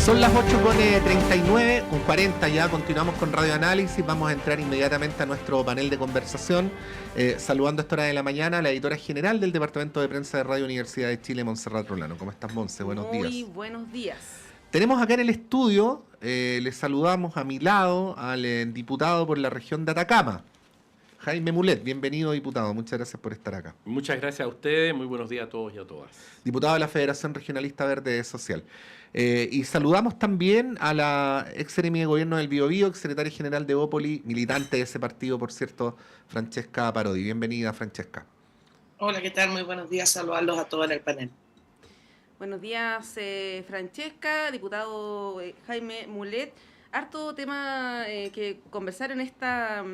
Son las 8:39, con 40 ya, continuamos con Radio Análisis. Vamos a entrar inmediatamente a nuestro panel de conversación, saludando a esta hora de la mañana a la editora general del Departamento de Prensa de Radio Universidad de Chile, Montserrat Rolano. ¿Cómo estás, Monse? Buenos días. Muy buenos días. Tenemos acá en el estudio, les saludamos a mi lado al diputado por la región de Atacama, Jaime Mulet. Bienvenido, diputado. Muchas gracias por estar acá. Muchas gracias a ustedes. Muy buenos días a todos y a todas. Diputado de la Federación Regionalista Verde Social. Y saludamos también a la ex seremi de gobierno del Biobío, ex secretaria general de Bópoli, militante de ese partido, por cierto, Francesca Parodi. Bienvenida, Francesca. Hola, ¿qué tal? Muy buenos días. Saludarlos a todos en el panel. Buenos días, Francesca, diputado Jaime Mulet. Harto tema que conversar en esta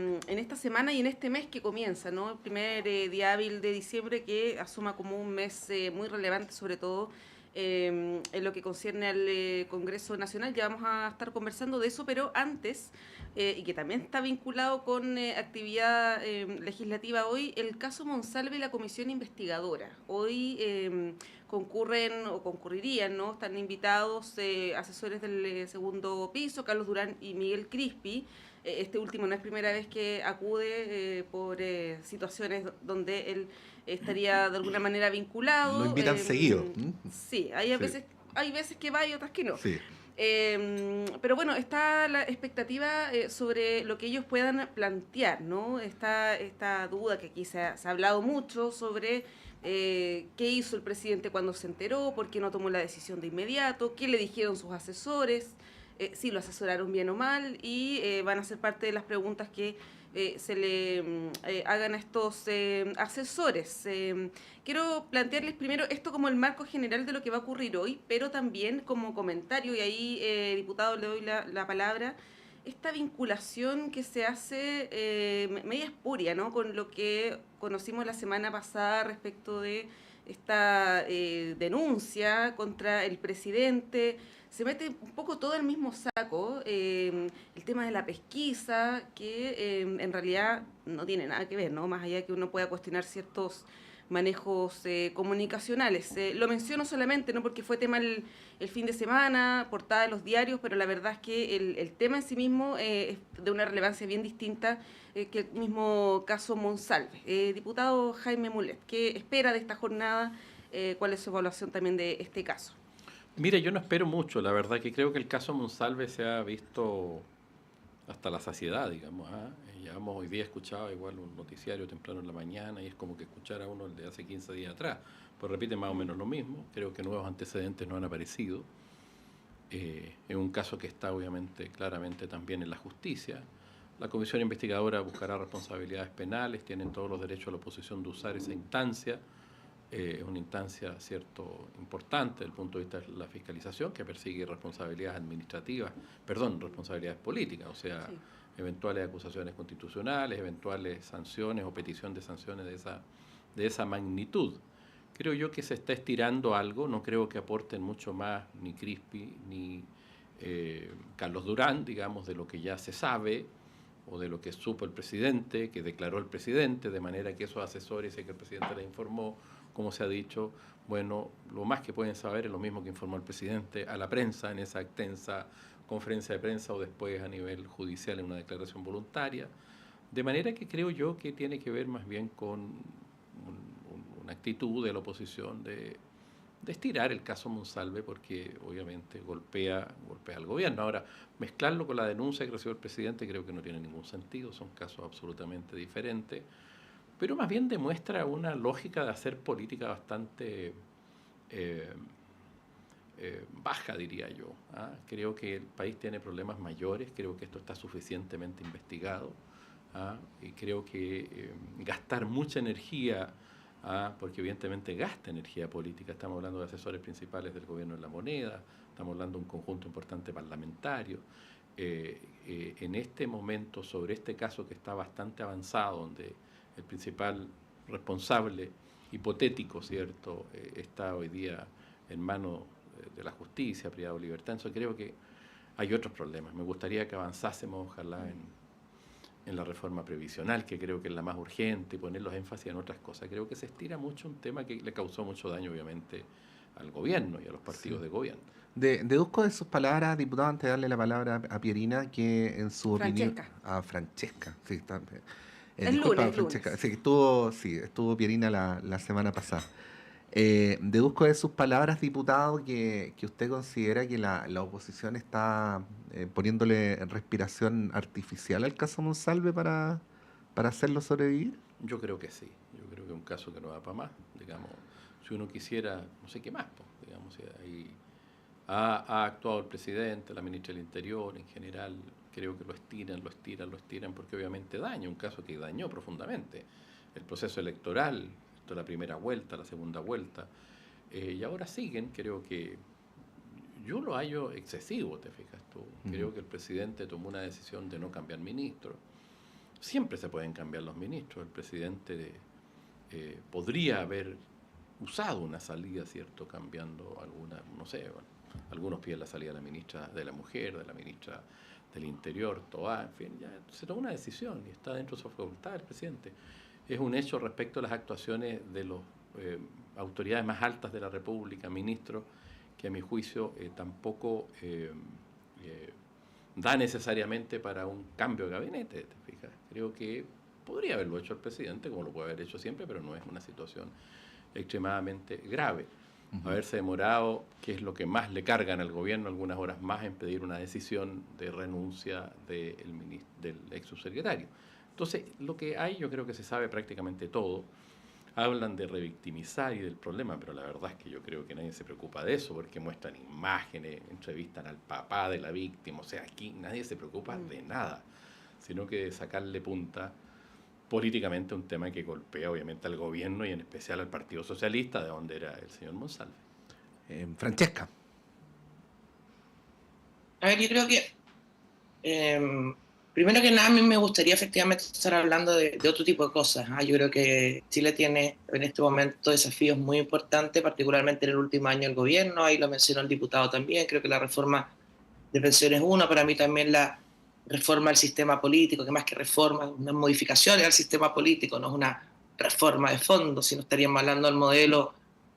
semana y en este mes que comienza, ¿no? El primer día hábil de diciembre, que asuma como un mes muy relevante, sobre todo en lo que concierne al Congreso Nacional. Ya vamos a estar conversando de eso, pero antes, y que también está vinculado con actividad legislativa hoy, el caso Monsalve y la comisión investigadora. Hoy concurren o concurrirían, ¿no? Están invitados asesores del segundo piso, Carlos Durán y Miguel Crispi. Este último no es primera vez que acude por situaciones donde él estaría de alguna manera vinculado. Lo invitan seguido. Sí, hay veces que va y otras que no. Sí. Pero bueno, está la expectativa sobre lo que ellos puedan plantear, ¿no? Está esta duda que aquí se ha hablado mucho sobre qué hizo el presidente cuando se enteró, por qué no tomó la decisión de inmediato, qué le dijeron sus asesores, si lo asesoraron bien o mal, y van a ser parte de las preguntas que se le hagan a estos asesores. Quiero plantearles primero esto como el marco general de lo que va a ocurrir hoy, pero también como comentario, y ahí, diputado, le doy la palabra, esta vinculación que se hace media espuria, ¿no?, con lo que conocimos la semana pasada respecto de esta denuncia contra el presidente. Se mete un poco todo el mismo saco, el tema de la pesquisa, que en realidad no tiene nada que ver, ¿no? Más allá de que uno pueda cuestionar ciertos manejos comunicacionales. Lo menciono solamente, no porque fue tema el fin de semana, portada de los diarios, pero la verdad es que el tema en sí mismo es de una relevancia bien distinta que el mismo caso Monsalve. Diputado Jaime Mulet, ¿qué espera de esta jornada? ¿Cuál es su evaluación también de este caso? Mire, yo no espero mucho. La verdad que creo que el caso Monsalve se ha visto hasta la saciedad, digamos. Ya hemos hoy día escuchado igual un noticiario temprano en la mañana y es como que escuchar a uno el de hace 15 días atrás. Pues repite más o menos lo mismo. Creo que nuevos antecedentes no han aparecido. Es un caso que está obviamente claramente también en la justicia. La comisión investigadora buscará responsabilidades penales, tienen todos los derechos a la oposición de usar esa instancia. Es una instancia, cierto, importante desde el punto de vista de la fiscalización, que persigue responsabilidades responsabilidades políticas, o sea, sí, eventuales acusaciones constitucionales, eventuales sanciones o petición de sanciones de esa magnitud. Creo yo que se está estirando algo, no creo que aporten mucho más ni Crispi ni Carlos Durán, digamos, de lo que ya se sabe o de lo que supo el presidente, que declaró el presidente, de manera que esos asesores y que el presidente les informó, como se ha dicho, bueno, lo más que pueden saber es lo mismo que informó el presidente a la prensa en esa extensa conferencia de prensa o después a nivel judicial en una declaración voluntaria. De manera que creo yo que tiene que ver más bien con una actitud de la oposición de estirar el caso Monsalve porque obviamente golpea al gobierno. Ahora, mezclarlo con la denuncia que recibió el presidente creo que no tiene ningún sentido, son casos absolutamente diferentes. Pero más bien demuestra una lógica de hacer política bastante baja, diría yo. Creo que el país tiene problemas mayores, creo que esto está suficientemente investigado, y creo que gastar mucha energía, porque evidentemente gasta energía política, estamos hablando de asesores principales del gobierno de la moneda, estamos hablando de un conjunto importante parlamentario. En este momento, sobre este caso que está bastante avanzado, donde el principal responsable hipotético, ¿cierto?, está hoy día en manos de la justicia, privado de libertad. Entonces creo que hay otros problemas. Me gustaría que avanzásemos, ojalá, en la reforma previsional, que creo que es la más urgente, y poner los énfasis en otras cosas. Creo que se estira mucho un tema que le causó mucho daño, obviamente, al gobierno y a los partidos de gobierno. Deduzco de sus palabras, diputado, antes de darle la palabra a Pierina, que en su opinión... A Francesca, sí, está, disculpa, Francesca, lunes. Sí, estuvo Pierina la semana pasada. Deduzco de sus palabras, diputado, que usted considera que la oposición está poniéndole respiración artificial al caso Monsalve para hacerlo sobrevivir. Yo creo que sí, yo creo que es un caso que no va para más, digamos, si uno quisiera, no sé qué más, pues, digamos, ahí ha actuado el presidente, la ministra del Interior, en general, creo que lo estiran, porque obviamente daña, un caso que dañó profundamente el proceso electoral, la primera vuelta, la segunda vuelta, y ahora siguen. Creo que yo lo hallo excesivo, te fijas tú. Creo que el presidente tomó una decisión de no cambiar ministros. Siempre se pueden cambiar los ministros. El presidente podría haber usado una salida, ¿cierto? Cambiando alguna, no sé, bueno, algunos piden la salida de la ministra de la Mujer, de la ministra del Interior, Toá, en fin, ya se tomó una decisión y está dentro de su facultad el presidente. Es un hecho respecto a las actuaciones de las autoridades más altas de la República, ministros, que a mi juicio tampoco da necesariamente para un cambio de gabinete, ¿te fijas? Creo que podría haberlo hecho el presidente, como lo puede haber hecho siempre, pero no es una situación extremadamente grave. Haberse demorado, que es lo que más le cargan al gobierno, algunas horas más en pedir una decisión de renuncia del ex subsecretario. Entonces, lo que hay, yo creo que se sabe prácticamente todo. Hablan de revictimizar y del problema, pero la verdad es que yo creo que nadie se preocupa de eso, porque muestran imágenes, entrevistan al papá de la víctima. O sea, aquí nadie se preocupa de nada, sino que de sacarle punta políticamente a un tema que golpea obviamente al gobierno y en especial al Partido Socialista, de donde era el señor Monsalve. Francesca. A ver, yo creo que primero que nada, a mí me gustaría efectivamente estar hablando de otro tipo de cosas. Yo creo que Chile tiene en este momento desafíos muy importantes, particularmente en el último año del gobierno. Ahí lo mencionó el diputado también. Creo que la reforma de pensiones es una, para mí también la reforma al sistema político, que más que reforma, unas modificaciones al sistema político, no es una reforma de fondo, sino estaríamos hablando del modelo,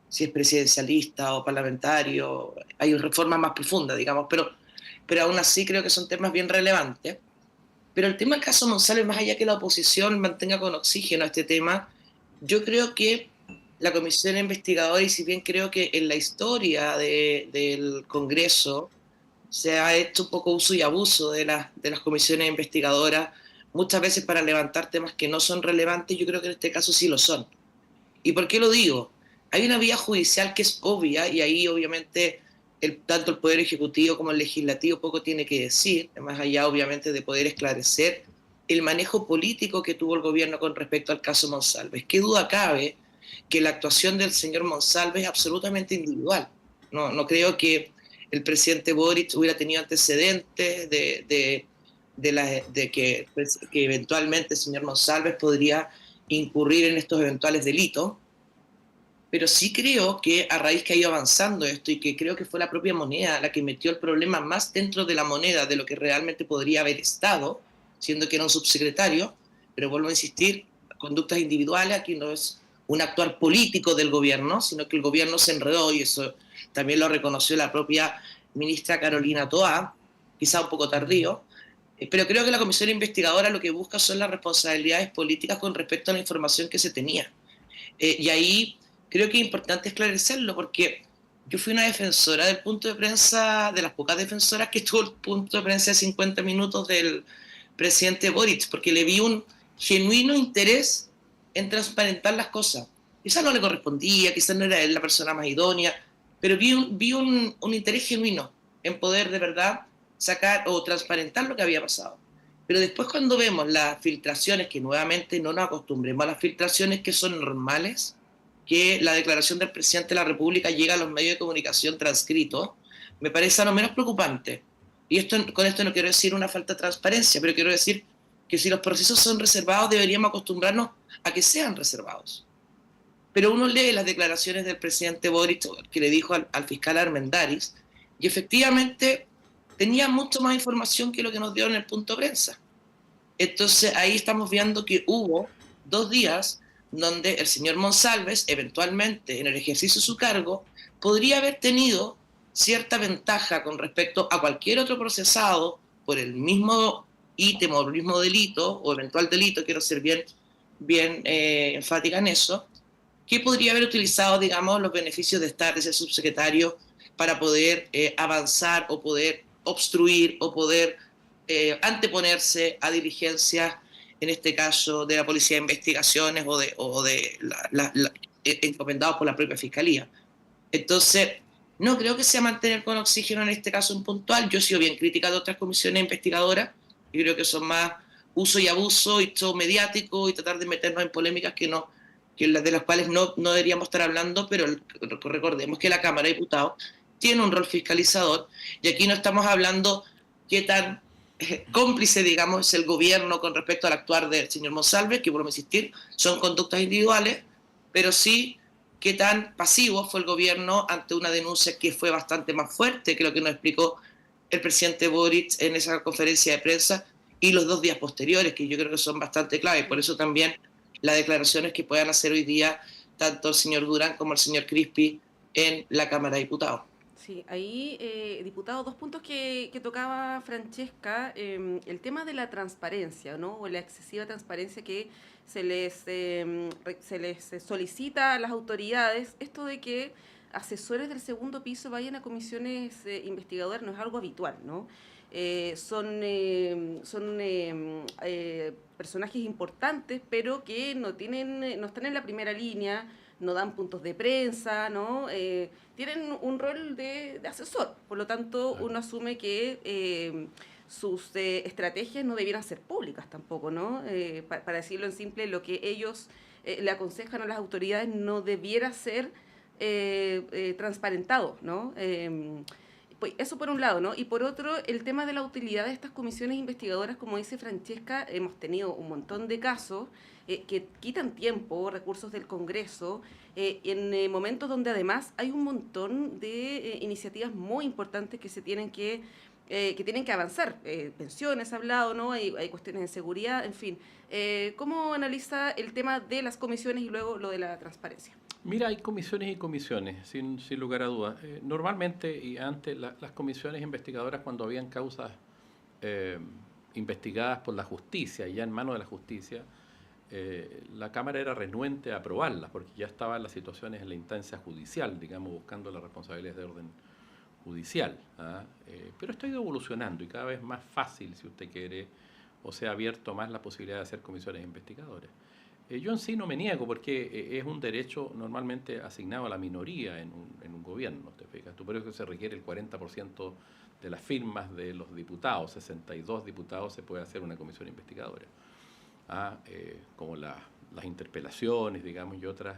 si es presidencialista o parlamentario. Hay reformas más profundas, digamos, pero aún así creo que son temas bien relevantes. Pero el tema del caso Monsalve, más allá que la oposición mantenga con oxígeno este tema, yo creo que la comisión investigadora, y si bien creo que en la historia del Congreso se ha hecho un poco uso y abuso de las comisiones investigadoras, muchas veces para levantar temas que no son relevantes, yo creo que en este caso sí lo son. ¿Y por qué lo digo? Hay una vía judicial que es obvia, y ahí obviamente tanto el Poder Ejecutivo como el Legislativo poco tiene que decir, más allá obviamente de poder esclarecer el manejo político que tuvo el gobierno con respecto al caso Monsalve. ¿Qué duda cabe que la actuación del señor Monsalve es absolutamente individual? No creo que el presidente Boric hubiera tenido antecedentes de que eventualmente el señor Monsalve podría incurrir en estos eventuales delitos. Pero sí creo que a raíz que ha ido avanzando esto, y que creo que fue la propia moneda la que metió el problema más dentro de la moneda de lo que realmente podría haber estado, siendo que era un subsecretario, pero vuelvo a insistir, conductas individuales, aquí no es un actuar político del gobierno, sino que el gobierno se enredó, y eso también lo reconoció la propia ministra Carolina Toá, quizá un poco tardío, pero creo que la comisión investigadora lo que busca son las responsabilidades políticas con respecto a la información que se tenía. Y ahí creo que es importante esclarecerlo, porque yo fui una defensora del punto de prensa, de las pocas defensoras que estuvo el punto de prensa de 50 minutos del presidente Boric, porque le vi un genuino interés en transparentar las cosas. Quizás no le correspondía, quizás no era él la persona más idónea, pero vi un interés genuino en poder de verdad sacar o transparentar lo que había pasado. Pero después, cuando vemos las filtraciones, que nuevamente no nos acostumbremos a las filtraciones que son normales, que la declaración del presidente de la República llega a los medios de comunicación transcrito, me parece a lo menos preocupante. Y con esto no quiero decir una falta de transparencia, pero quiero decir que si los procesos son reservados, deberíamos acostumbrarnos a que sean reservados. Pero uno lee las declaraciones del presidente Boric, que le dijo al fiscal Armendáriz, y efectivamente tenía mucho más información que lo que nos dio en el punto de prensa. Entonces ahí estamos viendo que hubo 2 días donde el señor Monsalve, eventualmente en el ejercicio de su cargo, podría haber tenido cierta ventaja con respecto a cualquier otro procesado por el mismo ítem o el mismo delito o eventual delito, quiero ser bien enfática en eso, que podría haber utilizado, digamos, los beneficios de estar de ser subsecretario para poder avanzar o poder obstruir o poder anteponerse a diligencias, en este caso de la Policía de Investigaciones o de encomendados por la propia Fiscalía. Entonces, no creo que sea mantener con oxígeno en este caso en puntual. Yo he sido bien crítica de otras comisiones investigadoras y creo que son más uso y abuso y todo mediático y tratar de meternos en polémicas de las cuales no deberíamos estar hablando, pero recordemos que la Cámara de Diputados tiene un rol fiscalizador y aquí no estamos hablando qué tan cómplice, digamos, es el gobierno con respecto al actuar del señor Monsalve, que, por no insistir, son conductas individuales, pero sí qué tan pasivo fue el gobierno ante una denuncia que fue bastante más fuerte que lo que nos explicó el presidente Boric en esa conferencia de prensa y los 2 días posteriores, que yo creo que son bastante claves. Por eso también las declaraciones que puedan hacer hoy día tanto el señor Durán como el señor Crispi en la Cámara de Diputados. Sí, ahí, diputado, 2 puntos que tocaba Francesca, el tema de la transparencia, ¿no? O la excesiva transparencia que se les solicita a las autoridades. Esto de que asesores del segundo piso vayan a comisiones investigadoras no es algo habitual, ¿no? Son personajes importantes, pero que no están en la primera línea, no dan puntos de prensa, ¿no? Tienen un rol de asesor, por lo tanto uno asume que sus estrategias no debieran ser públicas tampoco, ¿no? Para decirlo en simple, lo que ellos le aconsejan a las autoridades no debiera ser transparentado, ¿no? Pues eso por un lado, ¿no? Y por otro, el tema de la utilidad de estas comisiones investigadoras, como dice Francesca, hemos tenido un montón de casos que quitan tiempo, recursos del Congreso, en momentos donde además hay un montón de iniciativas muy importantes que tienen que avanzar. Pensiones, ha hablado, ¿no? Hay cuestiones de seguridad, en fin. ¿Cómo analiza el tema de las comisiones y luego lo de la transparencia? Mira, hay comisiones y comisiones, sin lugar a dudas. Normalmente y antes las comisiones investigadoras, cuando habían causas investigadas por la justicia, ya en manos de la justicia, la Cámara era renuente a aprobarlas, porque ya estaban las situaciones en la instancia judicial, digamos, buscando las responsabilidades de orden judicial. Pero esto ha ido evolucionando y cada vez más fácil, si usted quiere, o se ha abierto más la posibilidad de hacer comisiones investigadoras. Yo en sí no me niego porque es un derecho normalmente asignado a la minoría en un gobierno, ¿te fijas? Por eso se requiere el 40% de las firmas de los diputados, 62 diputados se puede hacer una comisión investigadora. Como las interpelaciones, digamos, y otros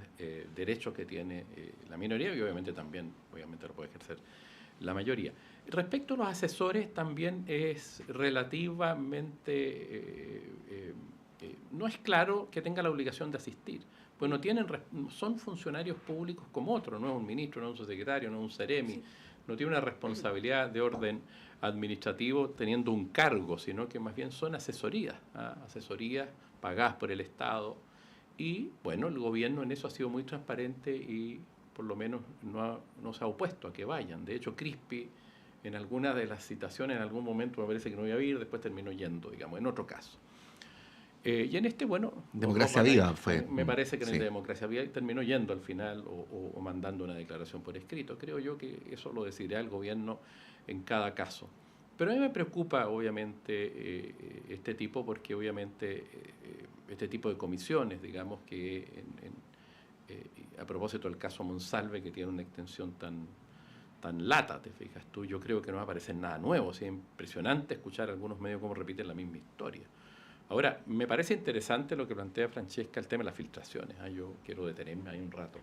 derechos que tiene la minoría y obviamente lo puede ejercer la mayoría. Respecto a los asesores, también es relativamente... no es claro que tenga la obligación de asistir, pues son funcionarios públicos como otros, no es un ministro, no es un secretario, no es un seremi, sí. No tiene una responsabilidad de orden administrativo teniendo un cargo, sino que más bien son asesorías pagadas por el Estado y bueno, el gobierno en eso ha sido muy transparente y por lo menos no se ha opuesto a que vayan. De hecho, Crispi en alguna de las citaciones en algún momento me parece que no iba a ir, después terminó yendo, digamos, en otro caso. Y en este, bueno... Democracia Viva fue. Me parece que en sí. Democracia Viva terminó yendo al final o mandando una declaración por escrito. Creo yo que eso lo decidirá el gobierno en cada caso. Pero a mí me preocupa, obviamente, este tipo, porque obviamente este tipo de comisiones, digamos, que a propósito del caso Monsalve, que tiene una extensión tan lata, te fijas tú, yo creo que no va a aparecer nada nuevo. Es impresionante escuchar algunos medios cómo repiten la misma historia. Ahora, me parece interesante lo que plantea Francesca, el tema de las filtraciones. Yo quiero detenerme ahí un rato.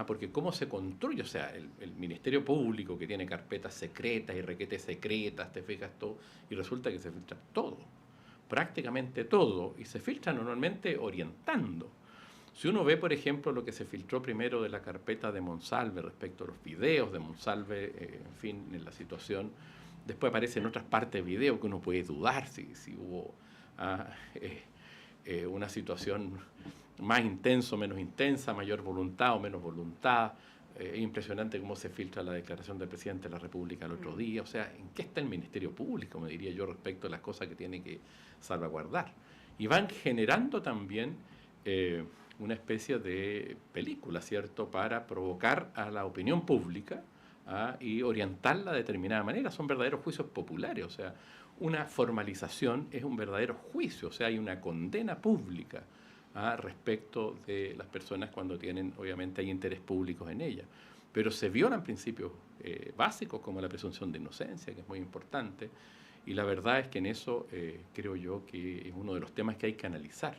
Porque cómo se construye, o sea, el Ministerio Público que tiene carpetas secretas y requetes secretas, te fijas todo, y resulta que se filtra todo, prácticamente todo, y se filtra normalmente orientando. Si uno ve, por ejemplo, lo que se filtró primero de la carpeta de Monsalve respecto a los videos de Monsalve, en fin, en la situación, después aparecen otras partes de video que uno puede dudar si hubo... una situación más intensa, menos intensa, mayor voluntad o menos voluntad, Es impresionante cómo se filtra la declaración del presidente de la República el otro día. O sea, ¿en qué está el Ministerio Público, me diría yo, respecto a las cosas que tiene que salvaguardar? Y van generando también una especie de película, ¿cierto?, para provocar a la opinión pública y orientarla de determinada manera. Son verdaderos juicios populares. O sea, una formalización es un verdadero juicio. O sea, hay una condena pública respecto de las personas cuando tienen, obviamente, hay interés públicos en ellas. Pero se violan principios básicos como la presunción de inocencia, que es muy importante, y la verdad es que en eso creo yo que es uno de los temas que hay que analizar.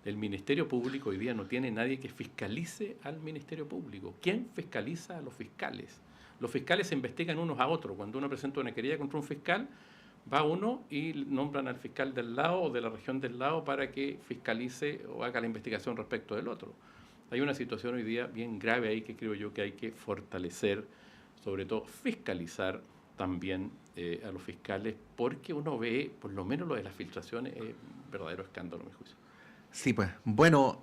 El Ministerio Público hoy día no tiene nadie que fiscalice al Ministerio Público. ¿Quién fiscaliza a los fiscales? Los fiscales se investigan unos a otros. Cuando uno presenta una querella contra un fiscal, va uno y nombran al fiscal del lado o de la región del lado para que fiscalice o haga la investigación respecto del otro. Hay una situación hoy día bien grave ahí que creo yo que hay que fortalecer, sobre todo fiscalizar también a los fiscales, porque uno ve, por lo menos lo de las filtraciones, es un verdadero escándalo, a mi juicio. Sí, pues. Bueno,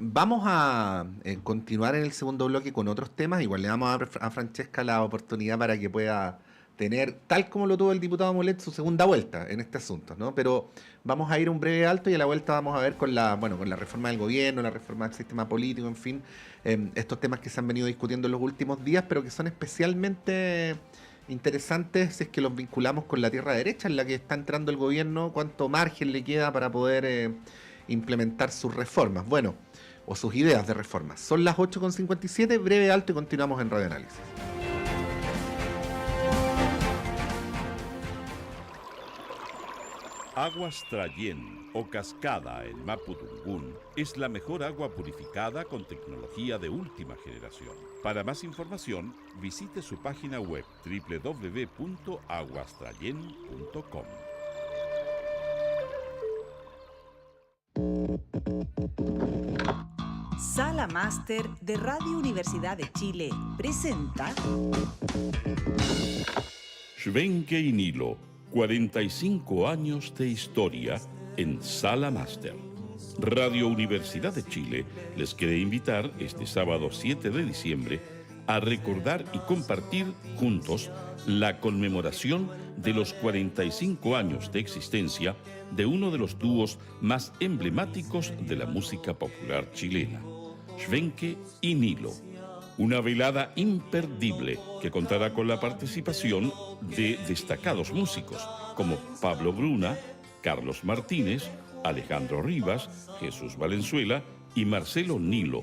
vamos a continuar en el segundo bloque con otros temas. Igual le damos a Francesca la oportunidad para que pueda tener, tal como lo tuvo el diputado Mulet, su segunda vuelta en este asunto, ¿no? Pero vamos a ir un breve alto y a la vuelta vamos a ver con la reforma del gobierno, la reforma del sistema político, en fin, estos temas que se han venido discutiendo en los últimos días, pero que son especialmente interesantes si es que los vinculamos con la tierra derecha en la que está entrando el gobierno, cuánto margen le queda para poder implementar sus reformas, bueno, o sus ideas de reformas. Son las 8:57, breve alto y continuamos en Radio Análisis. Aguas Trayén o Cascada en Mapudungún es la mejor agua purificada con tecnología de última generación. Para más información, visite su página web www.aguastrayen.com. Sala Máster de Radio Universidad de Chile presenta Schwenke y Nilo, 45 años de historia en Sala Máster. Radio Universidad de Chile les quiere invitar este sábado 7 de diciembre a recordar y compartir juntos la conmemoración de los 45 años de existencia de uno de los dúos más emblemáticos de la música popular chilena, Schwenke y Nilo. Una velada imperdible que contará con la participación de destacados músicos como Pablo Bruna, Carlos Martínez, Alejandro Rivas, Jesús Valenzuela y Marcelo Nilo,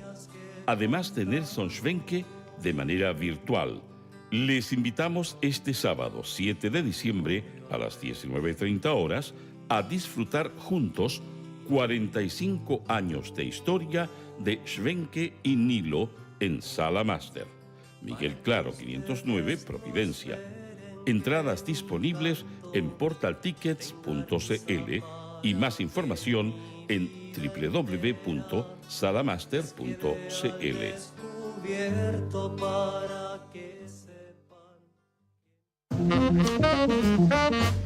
además de Nelson Schwenke de manera virtual. Les invitamos este sábado 7 de diciembre a las 19:30 horas a disfrutar juntos 45 años de historia de Schwenke y Nilo en Sala Máster. Miguel Claro 509, Providencia. Entradas disponibles en portaltickets.cl y más información en www.salamaster.cl.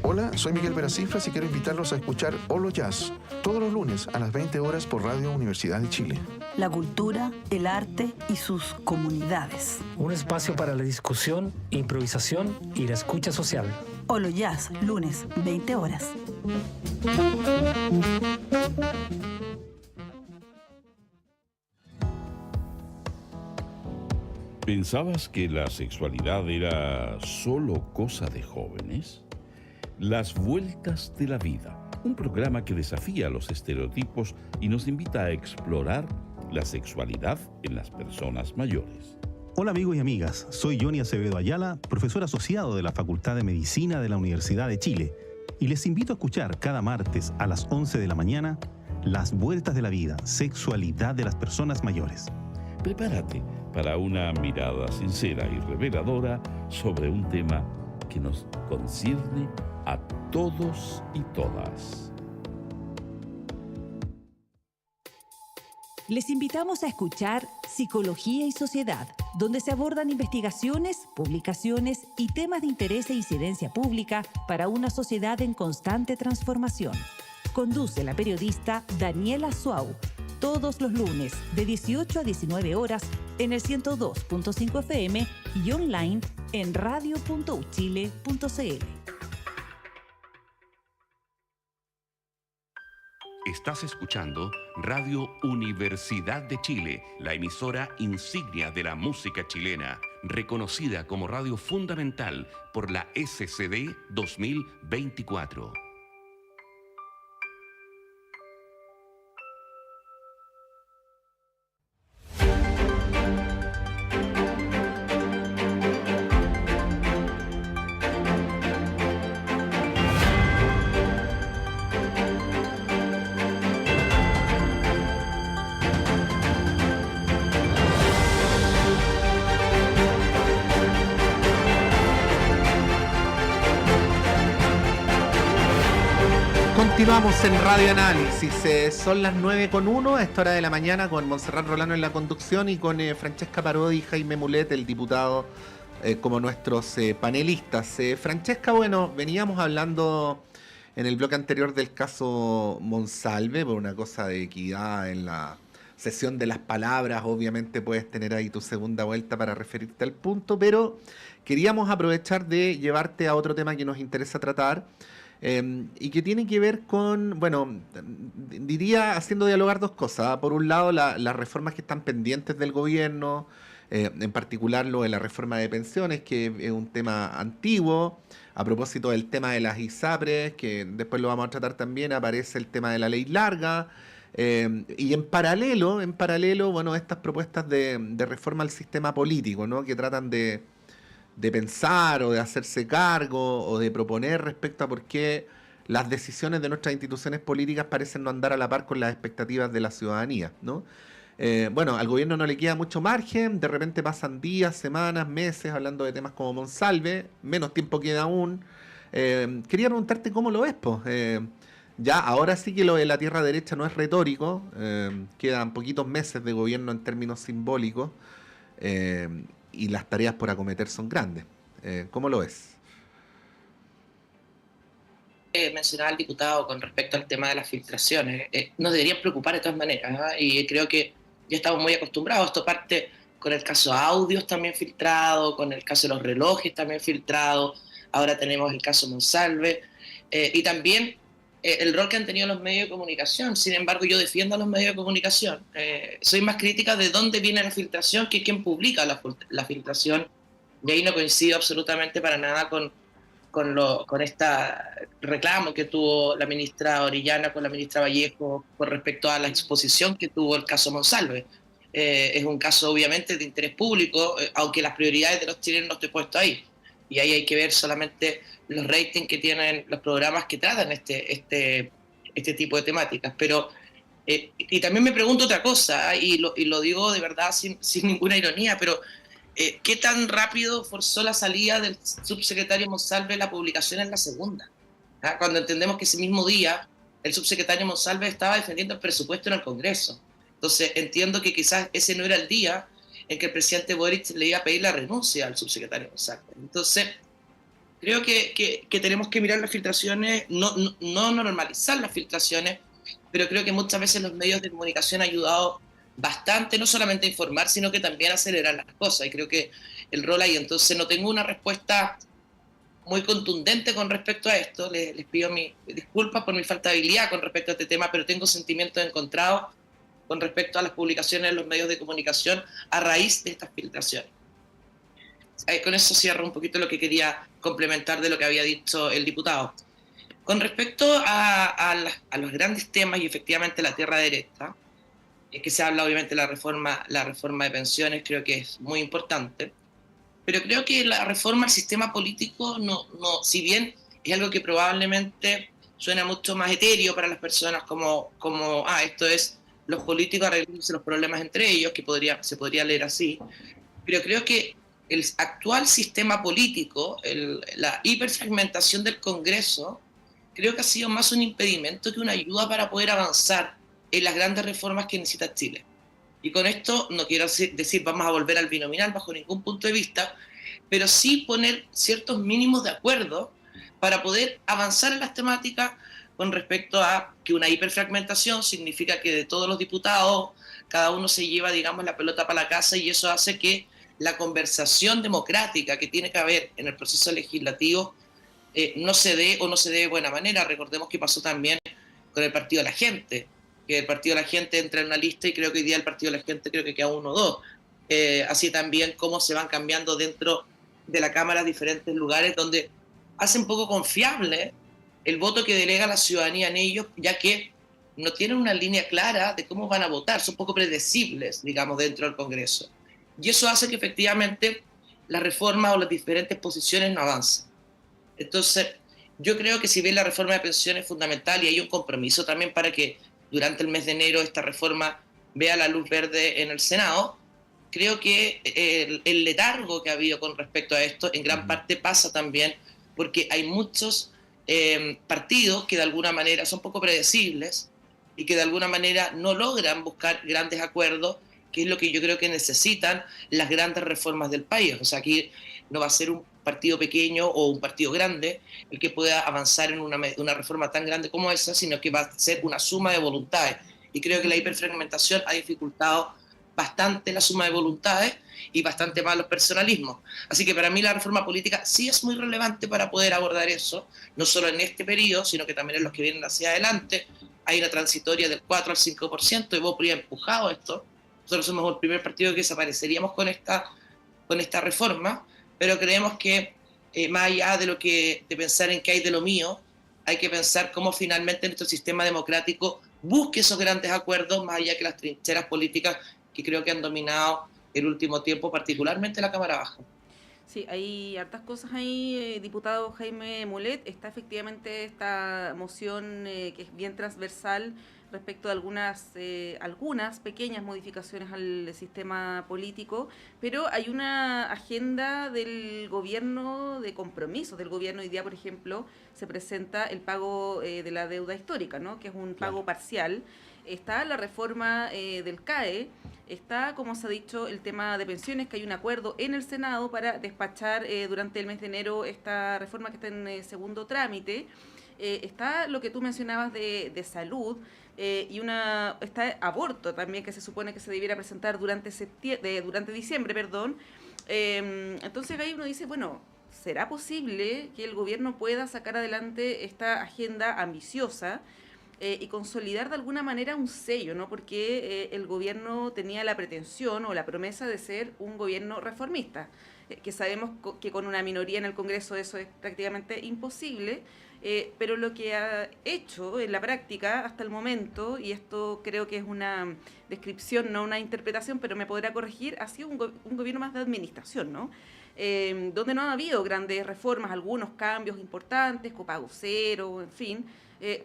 Hola, soy Miguel Veracifras y quiero invitarlos a escuchar Holo Jazz todos los lunes a las 20 horas por Radio Universidad de Chile. la cultura, el arte y sus comunidades. Un espacio para la discusión, improvisación y la escucha social. Holo Jazz, lunes, 20 horas. ¿Pensabas que la sexualidad era solo cosa de jóvenes? Las Vueltas de la Vida, un programa que desafía los estereotipos y nos invita a explorar la sexualidad en las personas mayores. Hola amigos y amigas, soy Johnny Acevedo Ayala, profesor asociado de la Facultad de Medicina de la Universidad de Chile, y les invito a escuchar cada martes a las 11 de la mañana Las Vueltas de la Vida, sexualidad de las personas mayores. Prepárate para una mirada sincera y reveladora sobre un tema que nos concierne a todos y todas. Les invitamos a escuchar Psicología y Sociedad, donde se abordan investigaciones, publicaciones y temas de interés e incidencia pública para una sociedad en constante transformación. Conduce la periodista Daniela Suau, todos los lunes de 18 a 19 horas en el 102.5 FM y online en radio.uchile.cl. Estás escuchando Radio Universidad de Chile, la emisora insignia de la música chilena, reconocida como radio fundamental por la SCD 2024. Continuamos en Radio Análisis, son las 9:01 a esta hora de la mañana, con Montserrat Rolano en la conducción y con Francesca Parodi y Jaime Mulet, el diputado, como nuestros panelistas. Francesca, bueno, veníamos hablando en el bloque anterior del caso Monsalve, por una cosa de equidad en la sesión de las palabras. Obviamente puedes tener ahí tu segunda vuelta para referirte al punto, pero queríamos aprovechar de llevarte a otro tema que nos interesa tratar, y que tiene que ver con, bueno, diría haciendo dialogar dos cosas. Por un lado, las reformas que están pendientes del gobierno, en particular lo de la reforma de pensiones, que es un tema antiguo. A propósito del tema de las ISAPRES, que después lo vamos a tratar también, aparece el tema de la ley larga. Y en paralelo, bueno, estas propuestas de reforma al sistema político, ¿no?, que tratan de pensar o de hacerse cargo o de proponer respecto a por qué las decisiones de nuestras instituciones políticas parecen no andar a la par con las expectativas de la ciudadanía, ¿no? Bueno, al gobierno no le queda mucho margen, de repente pasan días, semanas, meses hablando de temas como Monsalve, menos tiempo queda aún. Quería preguntarte cómo lo ves, pues. Ya, ahora sí que lo de la tierra derecha no es retórico, quedan poquitos meses de gobierno en términos simbólicos, y las tareas por acometer son grandes. ¿Cómo lo ves? Mencionaba el diputado con respecto al tema de las filtraciones. Nos deberían preocupar de todas maneras, ¿eh? Y creo que ya estamos muy acostumbrados. Esto parte con el caso de audios también filtrado, con el caso de los relojes también filtrado. Ahora tenemos el caso Monsalve. Y también el rol que han tenido los medios de comunicación. Sin embargo, yo defiendo a los medios de comunicación. Soy más crítica de dónde viene la filtración que quién publica la filtración. Y ahí no coincido absolutamente para nada con esta reclamo que tuvo la ministra Orellana con la ministra Vallejo con respecto a la exposición que tuvo el caso Monsalve. Es un caso obviamente de interés público, aunque las prioridades de los chilenos no estoy puesto ahí. Y ahí hay que ver solamente los ratings que tienen los programas que tratan este tipo de temáticas. Pero, y también me pregunto otra cosa, y lo digo de verdad sin ninguna ironía, pero ¿qué tan rápido forzó la salida del subsecretario Monsalve la publicación en la segunda? Cuando entendemos que ese mismo día el subsecretario Monsalve estaba defendiendo el presupuesto en el Congreso. Entonces entiendo que quizás ese no era el día en que el presidente Boric le iba a pedir la renuncia al subsecretario Monsalve. Entonces, creo que tenemos que mirar las filtraciones, no normalizar las filtraciones, pero creo que muchas veces los medios de comunicación han ayudado bastante, no solamente a informar, sino que también a acelerar las cosas, y creo que el rol ahí. Entonces no tengo una respuesta muy contundente con respecto a esto, les pido disculpas por mi falta de habilidad con respecto a este tema, pero tengo sentimientos encontrados con respecto a las publicaciones en los medios de comunicación a raíz de estas filtraciones. Con eso cierro un poquito lo que quería complementar de lo que había dicho el diputado. Con respecto a los grandes temas, y efectivamente la tierra derecha, que se habla obviamente de la reforma de pensiones, creo que es muy importante, pero creo que la reforma al sistema político, no, si bien es algo que probablemente suena mucho más etéreo para las personas, como esto es los políticos arreglándose los problemas entre ellos, que se podría leer así, pero creo que el actual sistema político, la hiperfragmentación del Congreso, creo que ha sido más un impedimento que una ayuda para poder avanzar en las grandes reformas que necesita Chile. Y con esto no quiero decir vamos a volver al binominal bajo ningún punto de vista, pero sí poner ciertos mínimos de acuerdo para poder avanzar en las temáticas con respecto a que una hiperfragmentación significa que de todos los diputados, cada uno se lleva, digamos, la pelota para la casa, y eso hace que la conversación democrática que tiene que haber en el proceso legislativo no se dé o no se dé de buena manera. Recordemos que pasó también con el Partido de la Gente, que el Partido de la Gente entra en una lista y creo que hoy día el Partido de la Gente creo que queda 1 o 2. Así también cómo se van cambiando dentro de la Cámara diferentes lugares donde hacen poco confiable el voto que delega la ciudadanía en ellos, ya que no tienen una línea clara de cómo van a votar, son poco predecibles, digamos, dentro del Congreso. Y eso hace que efectivamente las reformas o las diferentes posiciones no avancen. Entonces, yo creo que si bien la reforma de pensiones es fundamental y hay un compromiso también para que durante el mes de enero esta reforma vea la luz verde en el Senado, creo que el letargo que ha habido con respecto a esto en gran parte pasa también porque hay muchos partidos que de alguna manera son poco predecibles y que de alguna manera no logran buscar grandes acuerdos, que es lo que yo creo que necesitan las grandes reformas del país. O sea, aquí no va a ser un partido pequeño o un partido grande el que pueda avanzar en una reforma tan grande como esa, sino que va a ser una suma de voluntades. Y creo que la hiperfragmentación ha dificultado bastante la suma de voluntades y bastante más los personalismos. Así que para mí la reforma política sí es muy relevante para poder abordar eso, no solo en este periodo, sino que también en los que vienen hacia adelante. Hay una transitoria del 4 al 5%, y Bopri ha empujado esto. Nosotros somos el primer partido que desapareceríamos con esta reforma, pero creemos que más allá de pensar en qué hay de lo mío, hay que pensar cómo finalmente nuestro sistema democrático busque esos grandes acuerdos, más allá que las trincheras políticas que creo que han dominado el último tiempo, particularmente la Cámara Baja. Sí, hay hartas cosas ahí, diputado Jaime Mulet. Está efectivamente esta moción que es bien transversal respecto de algunas pequeñas modificaciones al sistema político, pero hay una agenda del gobierno, de compromisos del gobierno. Hoy día, por ejemplo, se presenta el pago de la deuda histórica, ¿no?, que es un pago parcial. Está la reforma del CAE, está, como se ha dicho, el tema de pensiones, que hay un acuerdo en el Senado para despachar durante el mes de enero esta reforma que está en segundo trámite. Está lo que tú mencionabas de salud, y está aborto también, que se supone que se debiera presentar durante diciembre, perdón. Entonces ahí uno dice, bueno, ¿será posible que el gobierno pueda sacar adelante esta agenda ambiciosa y consolidar de alguna manera un sello, ¿no? Porque el gobierno tenía la pretensión o la promesa de ser un gobierno reformista, que sabemos que con una minoría en el Congreso eso es prácticamente imposible, pero lo que ha hecho en la práctica hasta el momento, y esto creo que es una descripción, no una interpretación, pero me podrá corregir, ha sido un gobierno más de administración, ¿no? Donde no ha habido grandes reformas, algunos cambios importantes, copago cero, en fin,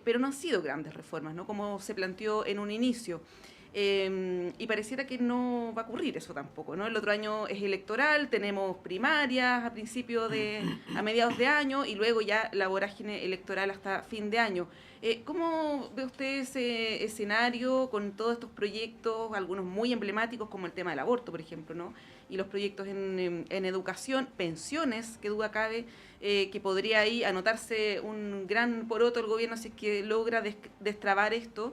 pero no han sido grandes reformas, ¿no?, como se planteó en un inicio. Y pareciera que no va a ocurrir eso tampoco, ¿no? El otro año es electoral, tenemos primarias a mediados de año, y luego ya la vorágine electoral hasta fin de año. ¿Cómo ve usted ese escenario con todos estos proyectos, algunos muy emblemáticos como el tema del aborto, por ejemplo, ¿no?, y los proyectos en educación, pensiones, que duda cabe, que podría ahí anotarse un gran poroto el gobierno si es que logra destrabar esto,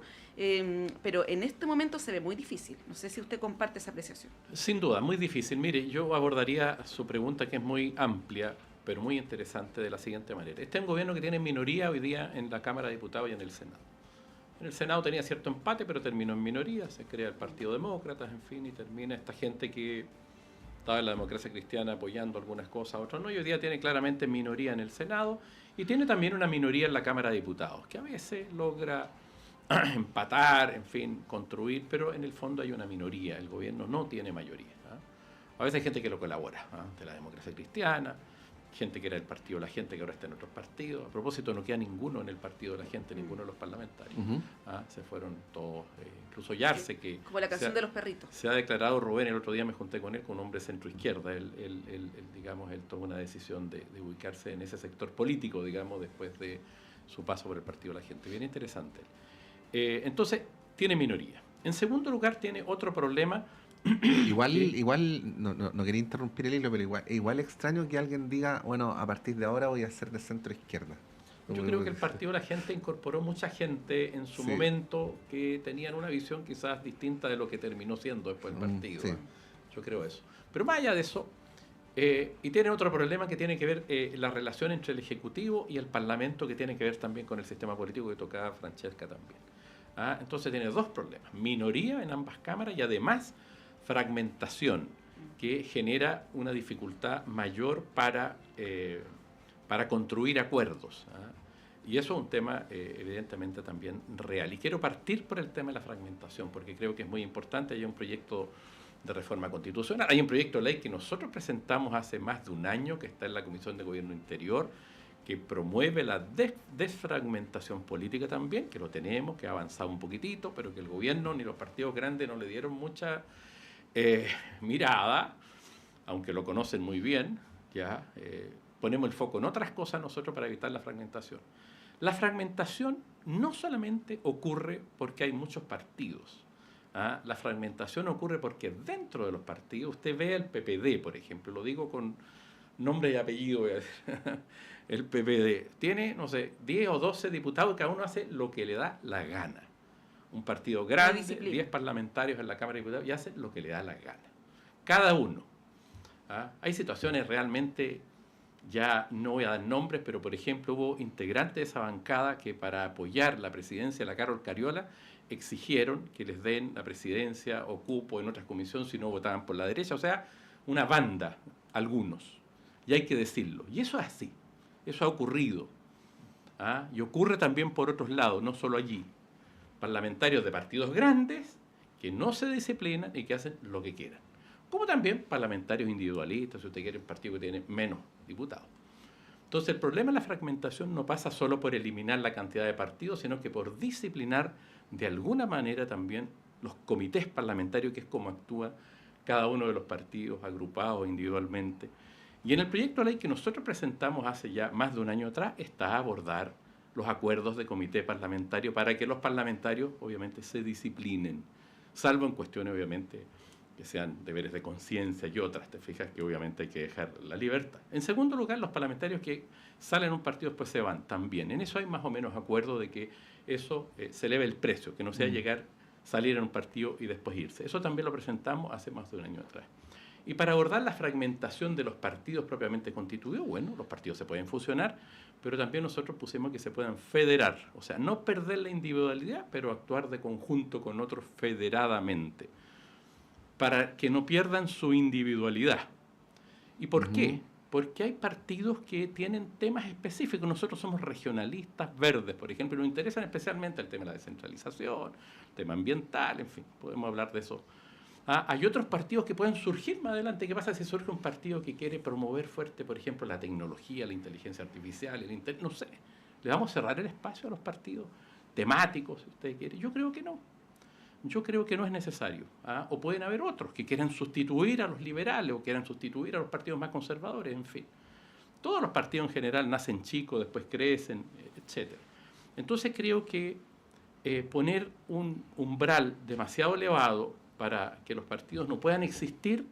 pero en este momento se ve muy difícil? No sé si usted comparte esa apreciación. Sin duda, muy difícil. Mire, yo abordaría su pregunta, que es muy amplia, pero muy interesante, de la siguiente manera. Este es un gobierno que tiene minoría hoy día en la Cámara de Diputados y en el Senado. En el Senado tenía cierto empate, pero terminó en minoría, se crea el Partido Demócrata, en fin, y termina esta gente que estaba en la democracia cristiana apoyando algunas cosas, otros no, y hoy día tiene claramente minoría en el Senado, y tiene también una minoría en la Cámara de Diputados, que a veces logra empatar, en fin, construir, pero en el fondo hay una minoría, el gobierno no tiene mayoría, ¿ah? A veces hay gente que lo colabora, ¿ah?, de la democracia cristiana, gente que era del partido de la gente, que ahora está en otros partidos. A propósito, no queda ninguno en el partido de la gente, ninguno de los parlamentarios. Se fueron todos, incluso Yarse, que... Como la canción de los perritos. Se ha declarado Rubén, el otro día me junté con él, con un hombre centro-izquierda. Él tomó una decisión de ubicarse en ese sector político, digamos, después de su paso por el partido de la gente. Bien interesante. Entonces, tiene minoría. En segundo lugar, tiene otro problema. Igual no quería interrumpir el hilo, pero igual extraño que alguien diga, bueno, a partir de ahora voy a ser de centro izquierda. Yo creo que el Partido de la Gente incorporó mucha gente en su momento que tenían una visión quizás distinta de lo que terminó siendo después el partido. Sí. Yo creo eso. Pero más allá de eso, y tiene otro problema que tiene que ver la relación entre el Ejecutivo y el Parlamento, que tiene que ver también con el sistema político que tocaba Francesca también. Entonces tiene dos problemas: minoría en ambas cámaras y además fragmentación, que genera una dificultad mayor para construir acuerdos. Y eso es un tema evidentemente también real. Y quiero partir por el tema de la fragmentación, porque creo que es muy importante. Hay un proyecto de reforma constitucional, hay un proyecto de ley que nosotros presentamos hace más de un año, que está en la Comisión de Gobierno Interior, que promueve la desfragmentación política también, que lo tenemos, que ha avanzado un poquitito, pero que el gobierno ni los partidos grandes no le dieron mucha mirada, aunque lo conocen muy bien. Ponemos el foco en otras cosas nosotros para evitar la fragmentación. La fragmentación no solamente ocurre porque hay muchos partidos. La fragmentación ocurre porque dentro de los partidos, usted ve el PPD, por ejemplo, lo digo con nombre y apellido, el PPD tiene, no sé, 10 o 12 diputados y cada uno hace lo que le da la gana. Un partido grande, 10 parlamentarios en la Cámara de Diputados y hacen lo que le da la gana. Cada uno. Hay situaciones realmente, ya no voy a dar nombres, pero por ejemplo hubo integrantes de esa bancada que para apoyar la presidencia de la Carol Cariola exigieron que les den la presidencia o cupo en otras comisiones si no votaban por la derecha. O sea, una banda, algunos. Y hay que decirlo. Y eso es así. Eso ha ocurrido. Y ocurre también por otros lados, no solo allí. Parlamentarios de partidos grandes que no se disciplinan y que hacen lo que quieran. Como también parlamentarios individualistas, si usted quiere, un partido que tiene menos diputados. Entonces, el problema de la fragmentación no pasa solo por eliminar la cantidad de partidos, sino que por disciplinar de alguna manera también los comités parlamentarios, que es como actúa cada uno de los partidos, agrupados individualmente. Y en el proyecto de ley que nosotros presentamos hace ya más de un año atrás está a abordar los acuerdos de comité parlamentario para que los parlamentarios obviamente se disciplinen, salvo en cuestiones obviamente que sean deberes de conciencia y otras, te fijas que obviamente hay que dejar la libertad. En segundo lugar, los parlamentarios que salen de un partido después se van también. En eso hay más o menos acuerdo de que eso se eleve el precio, que no sea salir en un partido y después irse. Eso también lo presentamos hace más de un año atrás. Y para abordar la fragmentación de los partidos propiamente constituidos, bueno, los partidos se pueden fusionar, pero también nosotros pusimos que se puedan federar, o sea, no perder la individualidad, pero actuar de conjunto con otros federadamente, para que no pierdan su individualidad. ¿Y por qué? Porque hay partidos que tienen temas específicos. Nosotros somos regionalistas verdes, por ejemplo, nos interesan especialmente el tema de la descentralización, el tema ambiental, en fin, podemos hablar de eso. Hay otros partidos que pueden surgir más adelante. ¿Qué pasa si surge un partido que quiere promover fuerte, por ejemplo, la tecnología, la inteligencia artificial, no sé? ¿Le vamos a cerrar el espacio a los partidos temáticos, si usted quiere? Yo creo que no. Yo creo que no es necesario. O pueden haber otros que quieran sustituir a los liberales o quieran sustituir a los partidos más conservadores, en fin. Todos los partidos en general nacen chicos, después crecen, etc. Entonces creo que poner un umbral demasiado elevado para que los partidos no puedan existir,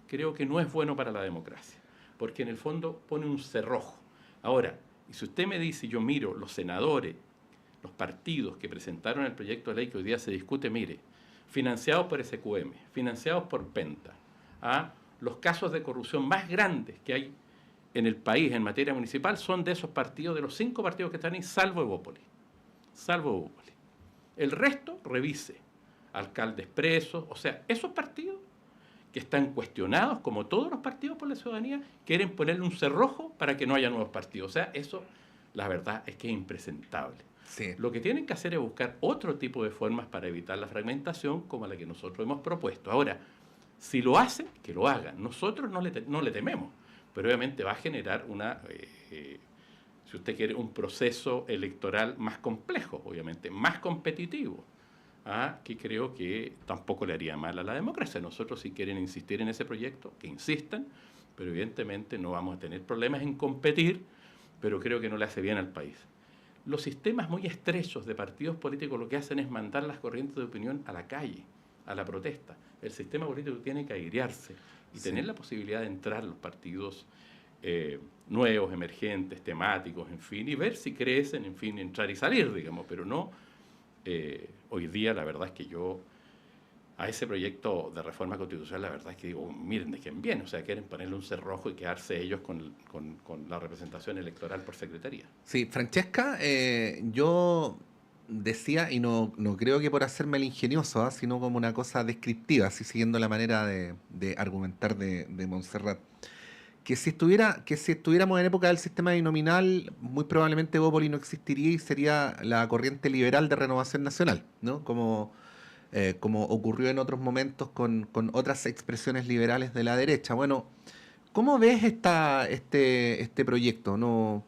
creo que no es bueno para la democracia, porque en el fondo pone un cerrojo. Ahora, y si usted me dice, yo miro los senadores, los partidos que presentaron el proyecto de ley que hoy día se discute, mire, financiados por SQM, financiados por Penta, los casos de corrupción más grandes que hay en el país en materia municipal son de esos partidos, de los 5 partidos que están ahí, salvo Evópolis. Salvo Evópolis. El resto, revise. Alcaldes presos, o sea, esos partidos que están cuestionados, como todos los partidos por la ciudadanía, quieren ponerle un cerrojo para que no haya nuevos partidos. O sea, eso, la verdad, es que es impresentable. Sí. Lo que tienen que hacer es buscar otro tipo de formas para evitar la fragmentación, como la que nosotros hemos propuesto. Ahora, si lo hacen, que lo hagan. Nosotros no le tememos, pero obviamente va a generar si usted quiere, un proceso electoral más complejo, obviamente, más competitivo. Que creo que tampoco le haría mal a la democracia. Nosotros, si quieren insistir en ese proyecto, que insistan, pero evidentemente no vamos a tener problemas en competir, pero creo que no le hace bien al país. Los sistemas muy estrechos de partidos políticos lo que hacen es mandar las corrientes de opinión a la calle, a la protesta. El sistema político tiene que airearse y tener la posibilidad de entrar los partidos nuevos, emergentes, temáticos, en fin, y ver si crecen, en fin, entrar y salir, digamos, pero no, hoy día la verdad es que yo a ese proyecto de reforma constitucional, la verdad es que digo, miren, dejen bien, o sea, quieren ponerle un cerrojo y quedarse ellos con la representación electoral por secretaría. Sí, Francesca, yo decía, y no creo que por hacerme el ingenioso, sino como una cosa descriptiva, así siguiendo la manera de argumentar de Montserrat, que si estuviéramos en época del sistema binominal, muy probablemente Bópoli no existiría y sería la corriente liberal de Renovación Nacional, ¿no? Como ocurrió en otros momentos con otras expresiones liberales de la derecha. Bueno, ¿cómo ves este proyecto? No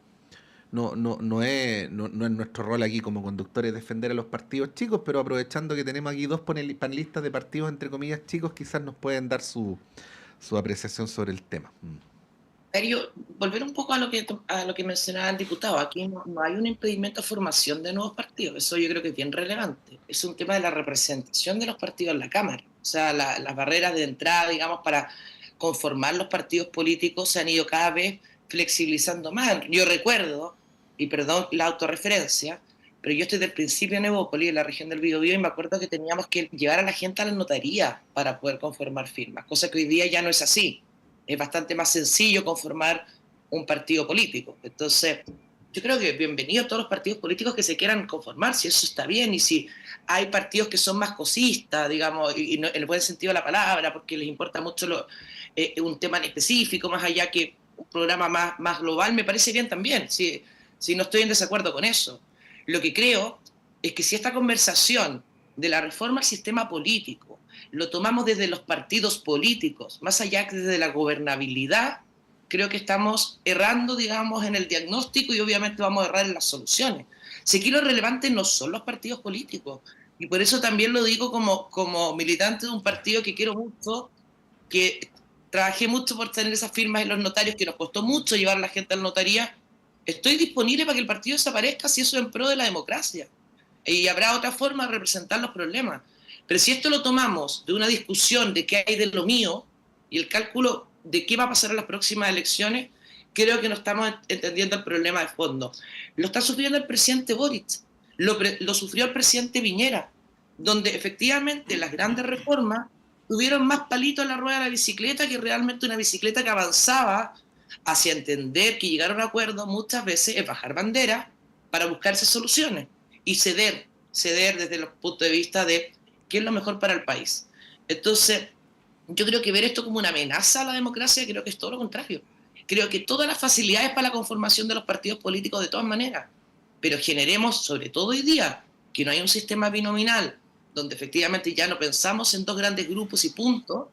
es nuestro rol aquí como conductores defender a los partidos chicos, pero aprovechando que tenemos aquí dos panelistas de partidos entre comillas chicos, quizás nos pueden dar su apreciación sobre el tema. Mario, volver un poco a lo que mencionaba el diputado. Aquí no hay un impedimento a formación de nuevos partidos. Eso yo creo que es bien relevante. Es un tema de la representación de los partidos en la Cámara. O sea, las barreras de entrada, digamos, para conformar los partidos políticos se han ido cada vez flexibilizando más. Yo recuerdo, y perdón la autorreferencia, pero yo estoy del principio en Evópoli, en la región del Biobío, y me acuerdo que teníamos que llevar a la gente a la notaría para poder conformar firmas, cosa que hoy día ya no es así. Es bastante más sencillo conformar un partido político. Entonces, yo creo que bienvenido a todos los partidos políticos que se quieran conformar, si eso está bien, y si hay partidos que son más cosistas, digamos, y no, en el buen sentido de la palabra, porque les importa mucho un tema en específico, más allá que un programa más global, me parece bien también, si no estoy en desacuerdo con eso. Lo que creo es que si esta conversación de la reforma al sistema político lo tomamos desde los partidos políticos, más allá que desde la gobernabilidad, creo que estamos errando, digamos, en el diagnóstico y obviamente vamos a errar en las soluciones. Si aquí lo relevante no son los partidos políticos, y por eso también lo digo como militante de un partido que quiero mucho, que trabajé mucho por tener esas firmas en los notarios, que nos costó mucho llevar a la gente a la notaría. Estoy disponible para que el partido desaparezca si eso es en pro de la democracia. Y habrá otra forma de representar los problemas. Pero si esto lo tomamos de una discusión de qué hay de lo mío y el cálculo de qué va a pasar en las próximas elecciones, creo que no estamos entendiendo el problema de fondo. Lo está sufriendo el presidente Boric, lo sufrió el presidente Piñera, donde efectivamente las grandes reformas tuvieron más palito en la rueda de la bicicleta que realmente una bicicleta que avanzaba hacia entender que llegar a un acuerdo muchas veces es bajar bandera para buscarse soluciones y ceder desde el punto de vista de qué es lo mejor para el país. Entonces, yo creo que ver esto como una amenaza a la democracia, creo que es todo lo contrario. Creo que todas las facilidades para la conformación de los partidos políticos de todas maneras, pero generemos, sobre todo hoy día, que no hay un sistema binominal, donde efectivamente ya no pensamos en dos grandes grupos y punto,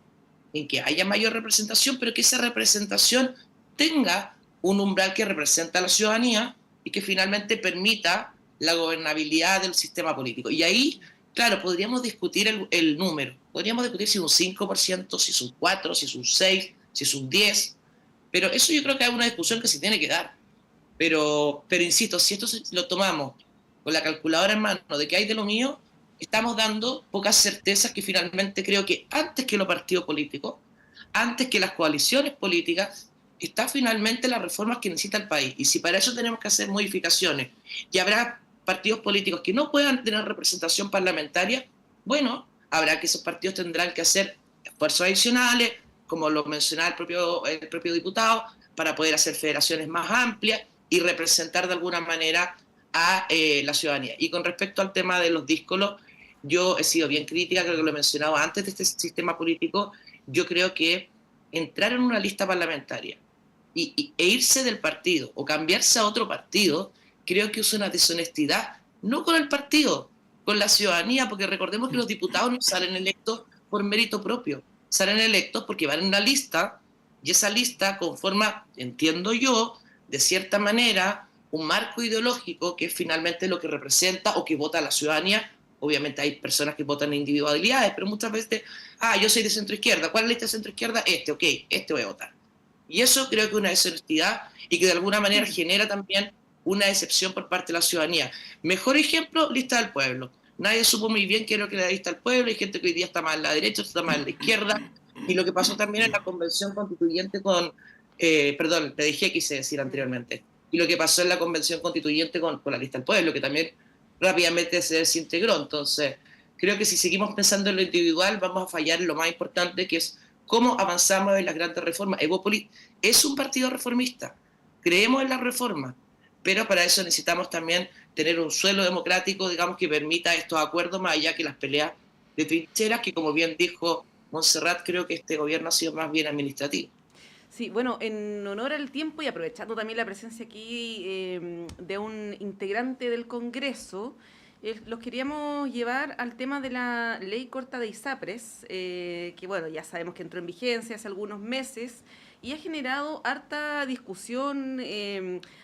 en que haya mayor representación, pero que esa representación tenga un umbral que representa a la ciudadanía y que finalmente permita la gobernabilidad del sistema político. Y ahí, claro, podríamos discutir el número, podríamos discutir si es un 5%, si es un 4%, si es un 6%, si es un 10%, pero eso yo creo que es una discusión que se tiene que dar. Pero insisto, si esto lo tomamos con la calculadora en mano de qué hay de lo mío, estamos dando pocas certezas que finalmente creo que antes que los partidos políticos, antes que las coaliciones políticas, está finalmente las reformas que necesita el país. Y si para eso tenemos que hacer modificaciones y habrá partidos políticos que no puedan tener representación parlamentaria, bueno, habrá que esos partidos tendrán que hacer esfuerzos adicionales, como lo mencionaba el propio diputado, para poder hacer federaciones más amplias y representar de alguna manera a la ciudadanía. Y con respecto al tema de los díscolos, yo he sido bien crítica, creo que lo he mencionado antes de este sistema político. Yo creo que entrar en una lista parlamentaria e irse del partido o cambiarse a otro partido, creo que es una deshonestidad, no con el partido, con la ciudadanía, porque recordemos que los diputados no salen electos por mérito propio, salen electos porque van en una lista, y esa lista conforma, entiendo yo, de cierta manera, un marco ideológico que es finalmente lo que representa o que vota la ciudadanía. Obviamente hay personas que votan individualidades, pero muchas veces, yo soy de centro-izquierda, ¿cuál es la lista de centro-izquierda? Ok, este voy a votar. Y eso creo que es una deshonestidad y que de alguna manera genera también una decepción por parte de la ciudadanía. Mejor ejemplo, lista del pueblo. Nadie supo muy bien qué era lo que era la lista del pueblo, hay gente que hoy día está más en la derecha, está más en la izquierda, y lo que pasó también en la convención constituyente con Perdón, PDG quise decir anteriormente, y lo que pasó en la Convención Constituyente con la lista del pueblo, que también rápidamente se desintegró. Entonces, creo que si seguimos pensando en lo individual, vamos a fallar en lo más importante, que es cómo avanzamos en las grandes reformas. Evópolis es un partido reformista, creemos en la reforma, pero para eso necesitamos también tener un suelo democrático, digamos, que permita estos acuerdos más allá que las peleas de trincheras, que como bien dijo Montserrat, creo que este gobierno ha sido más bien administrativo. Sí, bueno, en honor al tiempo y aprovechando también la presencia aquí de un integrante del Congreso, los queríamos llevar al tema de la ley corta de ISAPRES, que bueno, ya sabemos que entró en vigencia hace algunos meses y ha generado harta discusión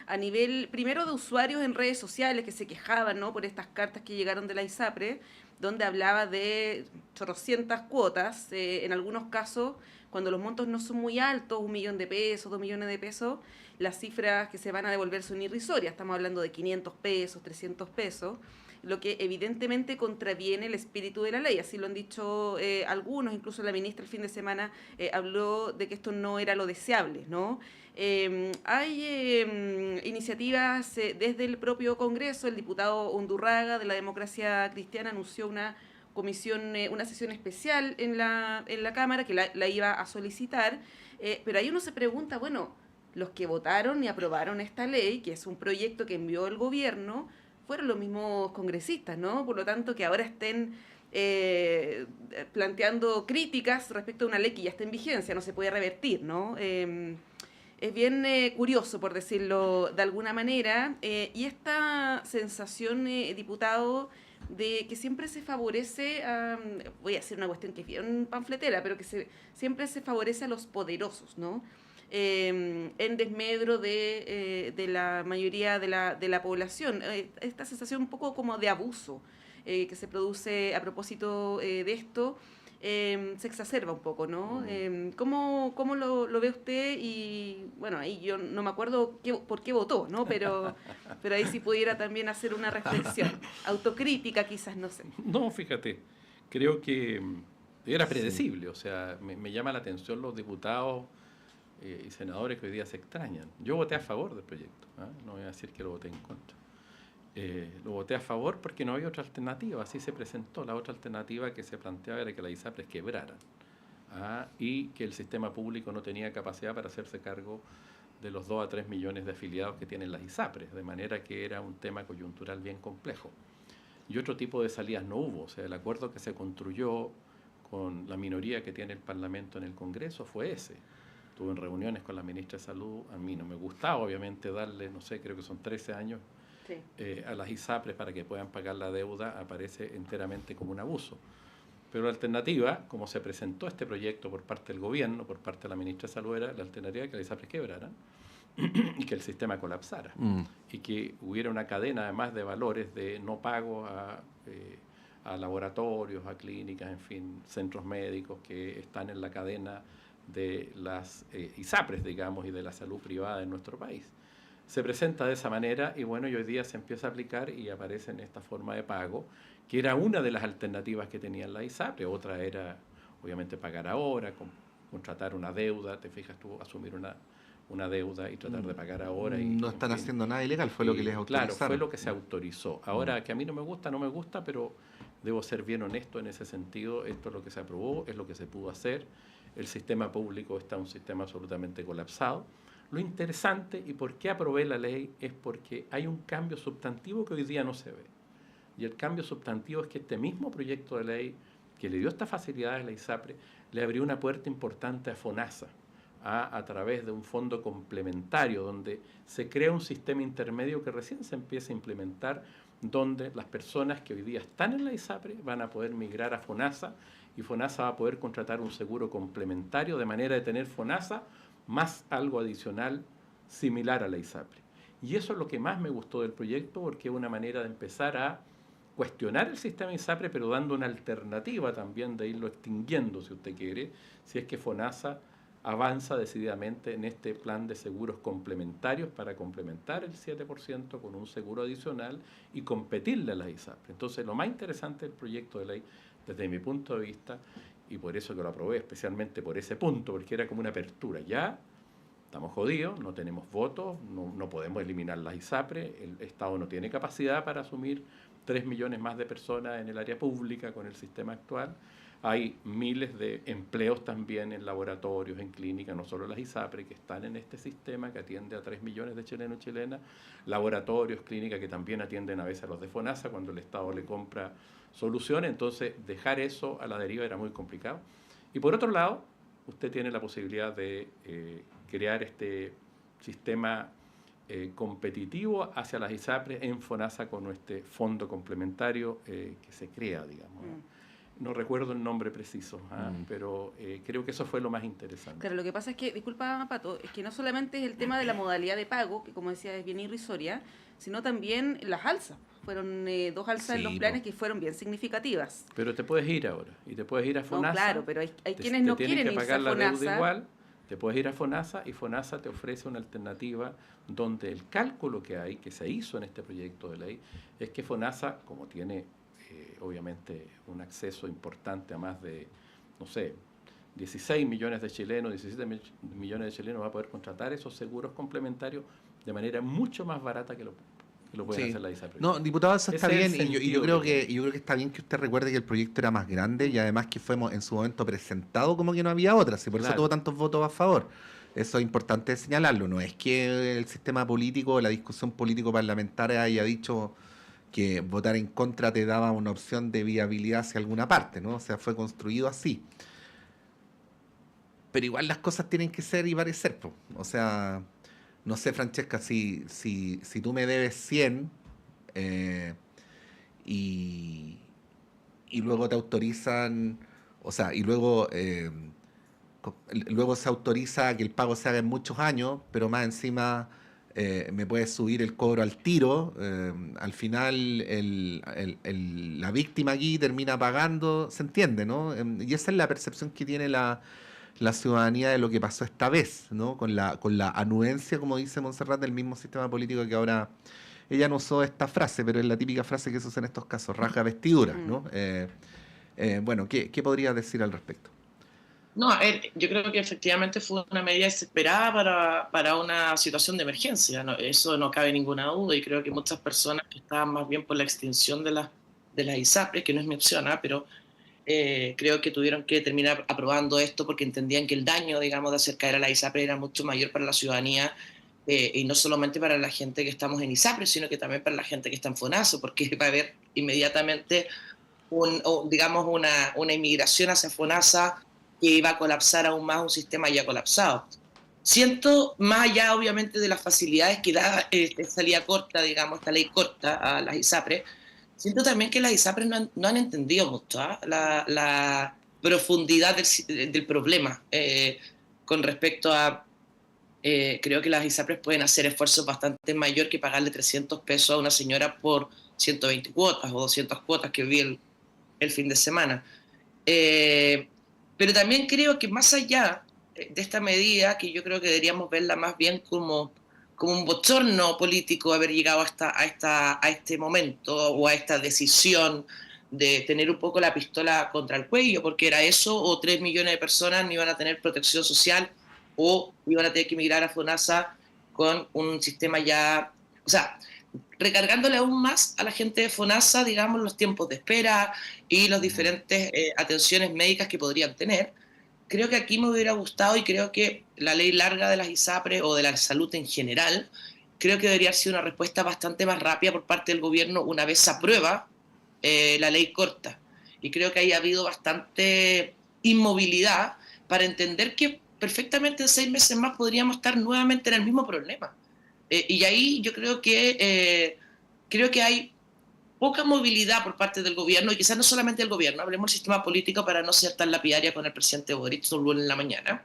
a nivel, primero, de usuarios en redes sociales que se quejaban, ¿no?, por estas cartas que llegaron de la ISAPRES, donde hablaba de chorrocientas cuotas, en algunos casos, cuando los montos no son muy altos, 1 millón de pesos, 2 millones de pesos, las cifras que se van a devolver son irrisorias, estamos hablando de 500 pesos, 300 pesos, lo que evidentemente contraviene el espíritu de la ley, así lo han dicho algunos, incluso la ministra el fin de semana habló de que esto no era lo deseable, ¿no? Hay iniciativas desde el propio Congreso, el diputado Undurraga de la Democracia Cristiana anunció una comisión, una sesión especial en la Cámara que la iba a solicitar, pero ahí uno se pregunta, bueno, los que votaron y aprobaron esta ley, que es un proyecto que envió el gobierno, fueron los mismos congresistas, ¿no? Por lo tanto, que ahora estén planteando críticas respecto a una ley que ya está en vigencia, no se puede revertir, ¿no? Es bien curioso, por decirlo de alguna manera, y esta sensación, diputado, de que siempre se favorece, voy a decir una cuestión que es bien panfletera, pero que siempre se favorece a los poderosos, ¿no? En desmedro de la mayoría de la población. Esta sensación un poco como de abuso que se produce a propósito de esto, se exacerba un poco, ¿no? ¿Cómo lo ve usted? Y bueno, ahí yo no me acuerdo por qué votó, ¿no? Pero ahí si pudiera también hacer una reflexión, autocrítica quizás, no sé. No, fíjate, creo que era predecible, o sea, me llama la atención los diputados y senadores que hoy día se extrañan. Yo voté a favor del proyecto, no voy a decir que lo voté en contra. Lo voté a favor porque no había otra alternativa, así se presentó. La otra alternativa que se planteaba era que la ISAPRES quebrara y que el sistema público no tenía capacidad para hacerse cargo de los 2 a 3 millones de afiliados que tienen las ISAPRES, de manera que era un tema coyuntural bien complejo. Y otro tipo de salidas no hubo, o sea, el acuerdo que se construyó con la minoría que tiene el Parlamento en el Congreso fue ese. Estuve en reuniones con la ministra de Salud, a mí no me gustaba obviamente darle, no sé, creo que son 13 años a las ISAPRES para que puedan pagar la deuda, aparece enteramente como un abuso. Pero la alternativa, como se presentó este proyecto por parte del gobierno, por parte de la ministra de Salud, era la alternativa de que las ISAPRES quebraran y que el sistema colapsara. Y que hubiera una cadena además de valores de no pago a laboratorios, a clínicas, en fin, centros médicos que están en la cadena de las ISAPRES, digamos, y de la salud privada en nuestro país. Se presenta de esa manera y bueno, y hoy día se empieza a aplicar y aparece en esta forma de pago, que era una de las alternativas que tenían la ISAPRES. Otra era, obviamente, pagar ahora, contratar una deuda, te fijas tú, asumir una deuda y tratar de pagar ahora. Y, no están haciendo nada ilegal, fue lo que les autorizaron. Claro, fue lo que se autorizó. Ahora, que a mí no me gusta, pero debo ser bien honesto en ese sentido. Esto es lo que se aprobó, es lo que se pudo hacer. El sistema público está un sistema absolutamente colapsado. Lo interesante y por qué aprobé la ley es porque hay un cambio sustantivo que hoy día no se ve. Y el cambio sustantivo es que este mismo proyecto de ley que le dio estas facilidades a la ISAPRES le abrió una puerta importante a FONASA a través de un fondo complementario donde se crea un sistema intermedio que recién se empieza a implementar, donde las personas que hoy día están en la ISAPRES van a poder migrar a FONASA y FONASA va a poder contratar un seguro complementario de manera de tener FONASA más algo adicional similar a la ISAPRES. Y eso es lo que más me gustó del proyecto, porque es una manera de empezar a cuestionar el sistema ISAPRES, pero dando una alternativa también de irlo extinguiendo, si usted quiere, si es que FONASA avanza decididamente en este plan de seguros complementarios para complementar el 7% con un seguro adicional y competirle a las ISAPRES. Entonces, lo más interesante del proyecto de ley, desde mi punto de vista, y por eso que lo aprobé, especialmente por ese punto, porque era como una apertura. Ya estamos jodidos, no tenemos votos, no podemos eliminar las ISAPRES, el Estado no tiene capacidad para asumir 3 millones más de personas en el área pública con el sistema actual. Hay miles de empleos también en laboratorios, en clínicas, no solo las ISAPRES, que están en este sistema que atiende a 3 millones de chilenos y chilenas, laboratorios, clínicas que también atienden a veces a los de FONASA cuando el Estado le compra soluciones. Entonces, dejar eso a la deriva era muy complicado. Y por otro lado, usted tiene la posibilidad de crear este sistema competitivo hacia las ISAPRES en FONASA con este fondo complementario que se crea, digamos. No recuerdo el nombre preciso, pero creo que eso fue lo más interesante. Claro, lo que pasa es que, disculpa Pato, es que no solamente es el tema de la modalidad de pago, que como decía es bien irrisoria, sino también las alzas. Fueron 2 alzas en los planes que fueron bien significativas. Pero te puedes ir ahora, y te puedes ir a FONASA. No, claro, pero hay quienes no quieren irse a FONASA. Te tienen que pagar la deuda igual, te puedes ir a FONASA, y FONASA te ofrece una alternativa donde el cálculo que hay, que se hizo en este proyecto de ley, es que FONASA, como tiene obviamente un acceso importante a más de, no sé, 16 millones de chilenos, 17 millones de chilenos, va a poder contratar esos seguros complementarios de manera mucho más barata que lo pueden hacer la ISAPRES. No, diputado, eso está bien, y yo creo que está bien que usted recuerde que el proyecto era más grande y además que fue en su momento presentado como que no había otras, y por eso tuvo tantos votos a favor. Eso es importante señalarlo. No es que el sistema político, la discusión político-parlamentaria haya dicho que votar en contra te daba una opción de viabilidad hacia alguna parte, ¿no? O sea, fue construido así. Pero igual las cosas tienen que ser y parecer, po. O sea, no sé, Francesca, si tú me debes 100 y luego te autorizan, o sea, y luego se autoriza que el pago se haga en muchos años, pero más encima me puedes subir el cobro al tiro, al final la víctima aquí termina pagando, se entiende, ¿no? Y esa es la percepción que tiene la ciudadanía de lo que pasó esta vez, ¿no? Con la anuencia, como dice Montserrat, del mismo sistema político que ahora, ella no usó esta frase, pero es la típica frase que se usa en estos casos, rasga vestiduras, ¿no? Bueno, ¿qué podrías decir al respecto? No, yo creo que efectivamente fue una medida desesperada para una situación de emergencia, ¿no? Eso no cabe ninguna duda, y creo que muchas personas que estaban más bien por la extinción de las ISAPRES, que no es mi opción, pero creo que tuvieron que terminar aprobando esto porque entendían que el daño, digamos, de hacer caer a la ISAPRES era mucho mayor para la ciudadanía, y no solamente para la gente que estamos en ISAPRES, sino que también para la gente que está en FONASA, porque va a haber inmediatamente digamos una inmigración hacia FONASA que iba a colapsar aún más un sistema ya colapsado. Siento, más allá obviamente de las facilidades que da esta ley corta, digamos, esta ley corta a las ISAPRES, siento también que las ISAPRES no han entendido mucho la profundidad del problema con respecto a... creo que las ISAPRES pueden hacer esfuerzos bastante mayor que pagarle 300 pesos a una señora por 120 cuotas o 200 cuotas que vi el fin de semana. Pero también creo que más allá de esta medida, que yo creo que deberíamos verla más bien como un bochorno político haber llegado a este momento o a esta decisión de tener un poco la pistola contra el cuello, porque era eso, o 3 millones de personas no iban a tener protección social o iban a tener que emigrar a FONASA con un sistema ya... O sea, recargándole aún más a la gente de FONASA, digamos, los tiempos de espera y las diferentes atenciones médicas que podrían tener. Creo que aquí me hubiera gustado, y creo que la ley larga de las ISAPRES o de la salud en general, creo que debería ser una respuesta bastante más rápida por parte del gobierno una vez se aprueba la ley corta. Y creo que ahí ha habido bastante inmovilidad para entender que perfectamente en 6 meses más podríamos estar nuevamente en el mismo problema. Y ahí yo creo que hay poca movilidad por parte del gobierno, y quizás no solamente del gobierno, hablemos del sistema político para no ser tan lapidaria con el presidente Boric el lunes en la mañana,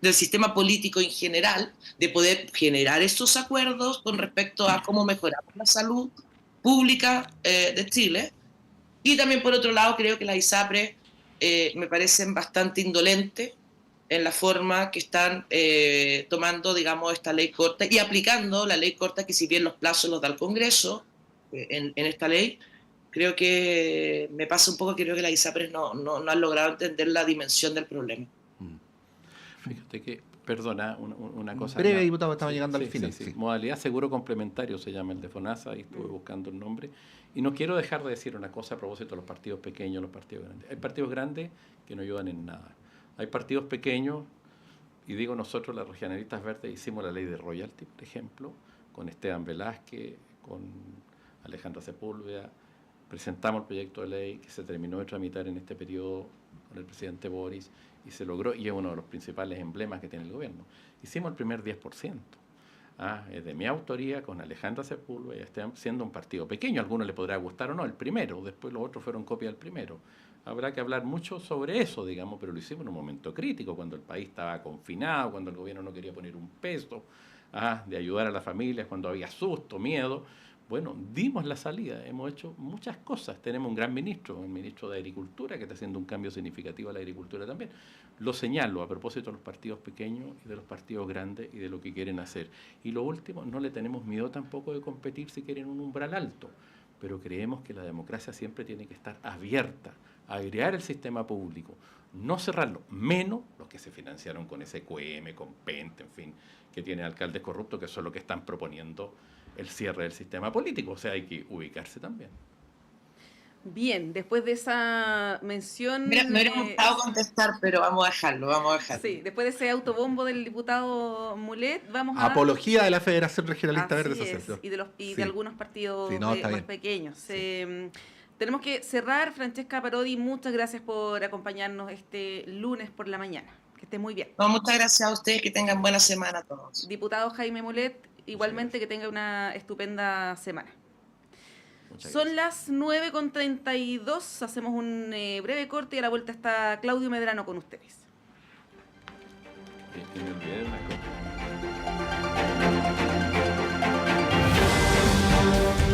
del sistema político en general, de poder generar estos acuerdos con respecto a cómo mejoramos la salud pública de Chile. Y también, por otro lado, creo que las ISAPRES me parecen bastante indolentes en la forma que están tomando, digamos, esta ley corta y aplicando la ley corta, que si bien los plazos los da el Congreso en esta ley, creo que me pasa un poco que creo que las ISAPRES no han logrado entender la dimensión del problema. Fíjate que Perdona, una cosa. Breve, diputado, estamos llegando al final. Sí. Modalidad seguro complementario se llama el de FONASA, y estuve buscando el nombre. Y no quiero dejar de decir una cosa a propósito de los partidos pequeños, los partidos grandes. Hay partidos grandes que no ayudan en nada. Hay partidos pequeños, y digo nosotros, los regionalistas verdes, hicimos la ley de royalty, por ejemplo, con Esteban Velázquez, con Alejandra Sepúlveda. Presentamos el proyecto de ley que se terminó de tramitar en este periodo con el presidente Boris y se logró, y es uno de los principales emblemas que tiene el gobierno. Hicimos el primer 10%. Es de mi autoría, con Alejandra Sepúlveda, siendo un partido pequeño. A algunos le podrá gustar o no, el primero, después los otros fueron copia del primero. Habrá que hablar mucho sobre eso, digamos, pero lo hicimos en un momento crítico, cuando el país estaba confinado, cuando el gobierno no quería poner un peso, de ayudar a las familias, cuando había susto, miedo. Bueno, dimos la salida, hemos hecho muchas cosas. Tenemos un gran ministro, el ministro de Agricultura, que está haciendo un cambio significativo a la agricultura también. Lo señalo a propósito de los partidos pequeños y de los partidos grandes y de lo que quieren hacer. Y lo último, no le tenemos miedo tampoco de competir si quieren un umbral alto, pero creemos que la democracia siempre tiene que estar abierta, a agregar el sistema público, no cerrarlo, menos los que se financiaron con SQM, con Pente, en fin, que tienen alcaldes corruptos, que son los que están proponiendo el cierre del sistema político. O sea, hay que ubicarse también. Bien, después de esa mención... Mira, me hubiera gustado contestar, pero vamos a dejarlo. Sí, después de ese autobombo del diputado Mulet, vamos a... Apología de la Federación Regionalista Verde Social. Y de algunos partidos más pequeños. Tenemos que cerrar. Francesca Parodi, muchas gracias por acompañarnos este lunes por la mañana. Que esté muy bien. No, muchas gracias a ustedes, que tengan buena semana a todos. Diputado Jaime Mulet, igualmente que tenga una estupenda semana. Son las 9:32, hacemos un breve corte y a la vuelta está Claudio Medrano con ustedes. Y me olvidé de una cosa.